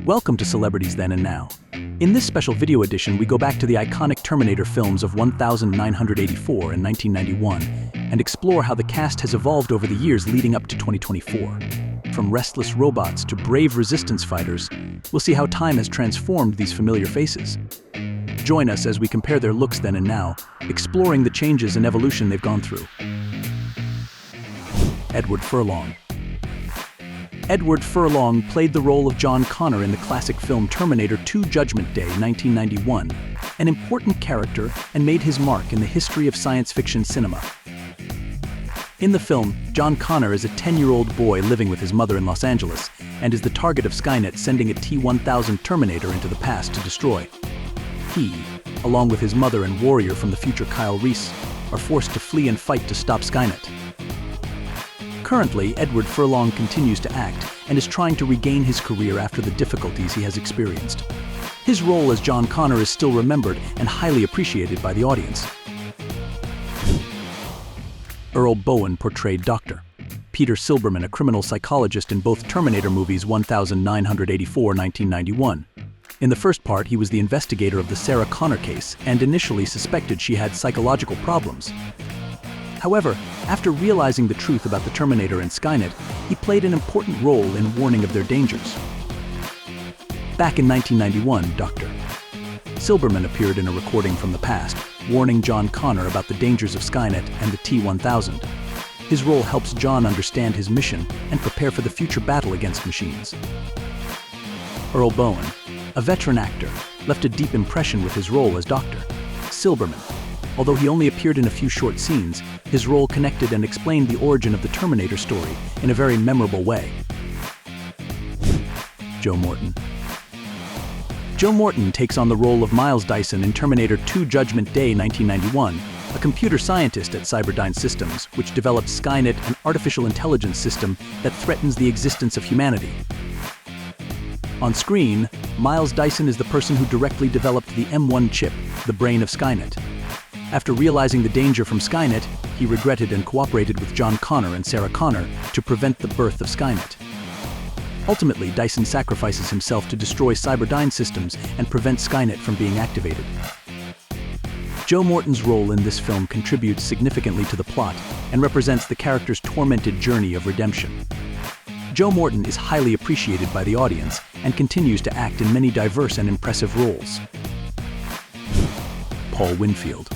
Welcome to Celebrities Then and Now. In this special video edition, we go back to the iconic Terminator films of 1984 and 1991 and explore how the cast has evolved over the years leading up to 2024. From restless robots to brave resistance fighters, we'll see how time has transformed these familiar faces. Join us as we compare their looks then and now, exploring the changes and evolution they've gone through. Edward Furlong. Edward Furlong played the role of John Connor in the classic film Terminator 2 Judgment Day, 1991, an important character and made his mark in the history of science fiction cinema. In the film, John Connor is a 10-year-old boy living with his mother in Los Angeles and is the target of Skynet sending a T-1000 Terminator into the past to destroy. He, along with his mother and warrior from the future Kyle Reese, are forced to flee and fight to stop Skynet. Currently, Edward Furlong continues to act and is trying to regain his career after the difficulties he has experienced. His role as John Connor is still remembered and highly appreciated by the audience. Earl Bowen portrayed Dr. Peter Silberman, a criminal psychologist in both Terminator movies 1984-1991. In the first part, he was the investigator of the Sarah Connor case and initially suspected she had psychological problems. However, after realizing the truth about the Terminator and Skynet, he played an important role in warning of their dangers. Back in 1991, Dr. Silberman appeared in a recording from the past, warning John Connor about the dangers of Skynet and the T-1000. His role helps John understand his mission and prepare for the future battle against machines. Earl Bowen, a veteran actor, left a deep impression with his role as Dr. Silberman. Although he only appeared in a few short scenes, his role connected and explained the origin of the Terminator story in a very memorable way. Joe Morton. Joe Morton takes on the role of Miles Dyson in Terminator 2 Judgment Day 1991, a computer scientist at Cyberdyne Systems, which develops Skynet, an artificial intelligence system that threatens the existence of humanity. On screen, Miles Dyson is the person who directly developed the M1 chip, the brain of Skynet. After realizing the danger from Skynet, he regretted and cooperated with John Connor and Sarah Connor to prevent the birth of Skynet. Ultimately, Dyson sacrifices himself to destroy Cyberdyne Systems and prevent Skynet from being activated. Joe Morton's role in this film contributes significantly to the plot and represents the character's tormented journey of redemption. Joe Morton is highly appreciated by the audience and continues to act in many diverse and impressive roles. Paul Winfield.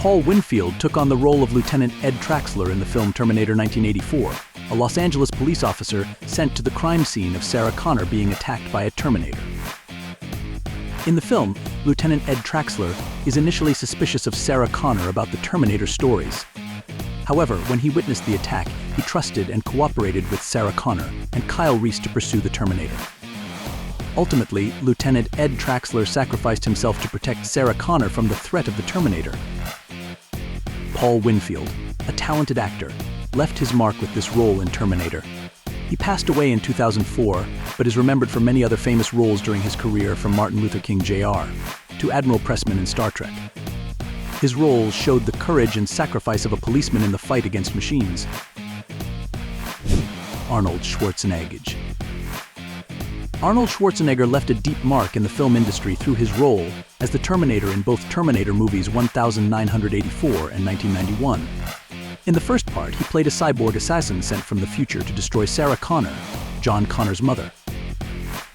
Paul Winfield took on the role of Lieutenant Ed Traxler in the film Terminator 1984, a Los Angeles police officer sent to the crime scene of Sarah Connor being attacked by a Terminator. In the film, Lieutenant Ed Traxler is initially suspicious of Sarah Connor about the Terminator stories. However, when he witnessed the attack, he trusted and cooperated with Sarah Connor and Kyle Reese to pursue the Terminator. Ultimately, Lieutenant Ed Traxler sacrificed himself to protect Sarah Connor from the threat of the Terminator. Paul Winfield, a talented actor, left his mark with this role in Terminator. He passed away in 2004, but is remembered for many other famous roles during his career, from Martin Luther King Jr. to Admiral Pressman in Star Trek. His roles showed the courage and sacrifice of a policeman in the fight against machines. Arnold Schwarzenegger. Arnold Schwarzenegger left a deep mark in the film industry through his role as the Terminator in both Terminator movies 1984 and 1991. In the first part, he played a cyborg assassin sent from the future to destroy Sarah Connor, John Connor's mother.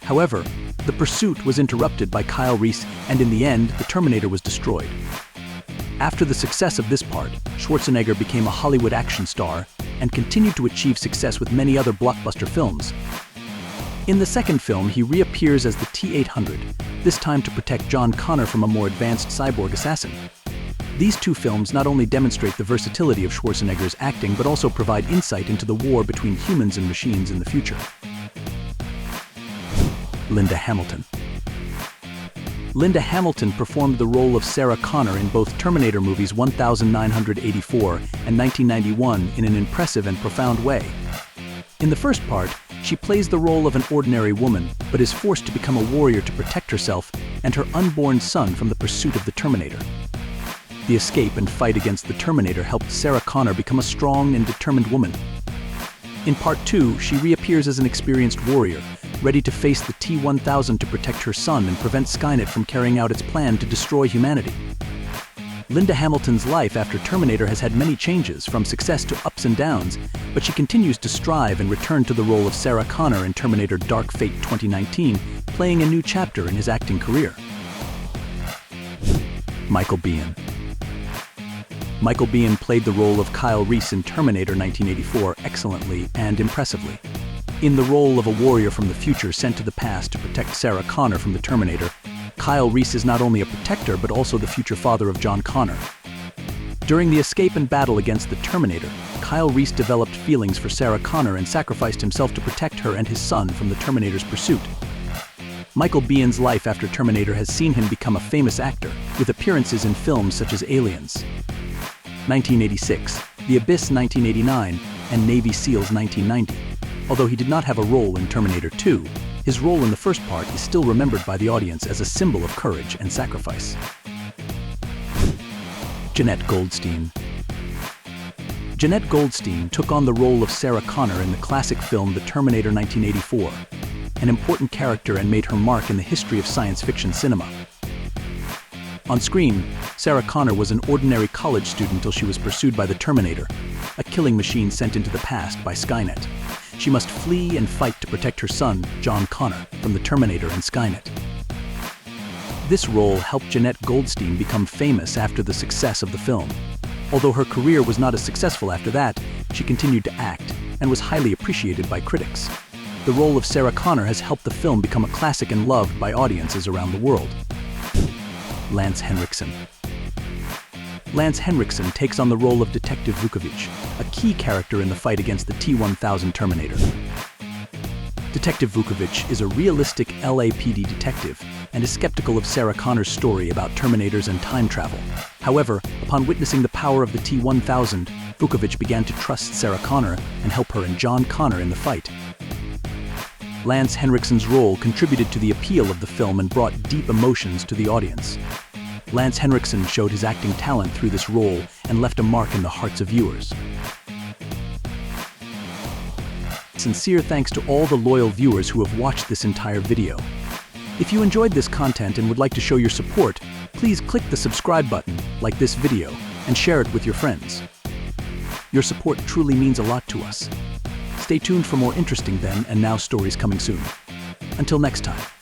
However, the pursuit was interrupted by Kyle Reese, and in the end, the Terminator was destroyed. After the success of this part, Schwarzenegger became a Hollywood action star and continued to achieve success with many other blockbuster films. In the second film, he reappears as the T-800, this time to protect John Connor from a more advanced cyborg assassin. These two films not only demonstrate the versatility of Schwarzenegger's acting, but also provide insight into the war between humans and machines in the future. Linda Hamilton. Linda Hamilton performed the role of Sarah Connor in both Terminator movies 1984 and 1991 in an impressive and profound way. In the first part, she plays the role of an ordinary woman, but is forced to become a warrior to protect herself and her unborn son from the pursuit of the Terminator. The escape and fight against the Terminator helped Sarah Connor become a strong and determined woman. In Part 2, she reappears as an experienced warrior, ready to face the T-1000 to protect her son and prevent Skynet from carrying out its plan to destroy humanity. Linda Hamilton's life after Terminator has had many changes, from success to ups and downs, but she continues to strive and return to the role of Sarah Connor in Terminator Dark Fate 2019, playing a new chapter in his acting career. Michael Biehn. Michael Biehn played the role of Kyle Reese in Terminator 1984 excellently and impressively. In the role of a warrior from the future sent to the past to protect Sarah Connor from the Terminator, Kyle Reese is not only a protector but also the future father of John Connor. During the escape and battle against the Terminator, Kyle Reese developed feelings for Sarah Connor and sacrificed himself to protect her and his son from the Terminator's pursuit. Michael Biehn's life after Terminator has seen him become a famous actor, with appearances in films such as Aliens, 1986, The Abyss 1989, and Navy SEALs 1990. Although he did not have a role in Terminator 2, his role in the first part is still remembered by the audience as a symbol of courage and sacrifice. Janette Goldstein. Janette Goldstein took on the role of Sarah Connor in the classic film The Terminator 1984, an important character and made her mark in the history of science fiction cinema. On screen, Sarah Connor was an ordinary college student till she was pursued by the Terminator, a killing machine sent into the past by Skynet. She must flee and fight to protect her son, John Connor, from the Terminator and Skynet. This role helped Janette Goldstein become famous after the success of the film. Although her career was not as successful after that, she continued to act and was highly appreciated by critics. The role of Sarah Connor has helped the film become a classic and loved by audiences around the world. Lance Henriksen. Lance Henriksen takes on the role of Detective Vukovich, a key character in the fight against the T-1000 Terminator. Detective Vukovich is a realistic LAPD detective and is skeptical of Sarah Connor's story about Terminators and time travel. However, upon witnessing the power of the T-1000, Vukovich began to trust Sarah Connor and help her and John Connor in the fight. Lance Henriksen's role contributed to the appeal of the film and brought deep emotions to the audience. Lance Henriksen showed his acting talent through this role and left a mark in the hearts of viewers. Sincere thanks to all the loyal viewers who have watched this entire video. If you enjoyed this content and would like to show your support, please click the subscribe button, like this video, and share it with your friends. Your support truly means a lot to us. Stay tuned for more interesting then and now stories coming soon. Until next time.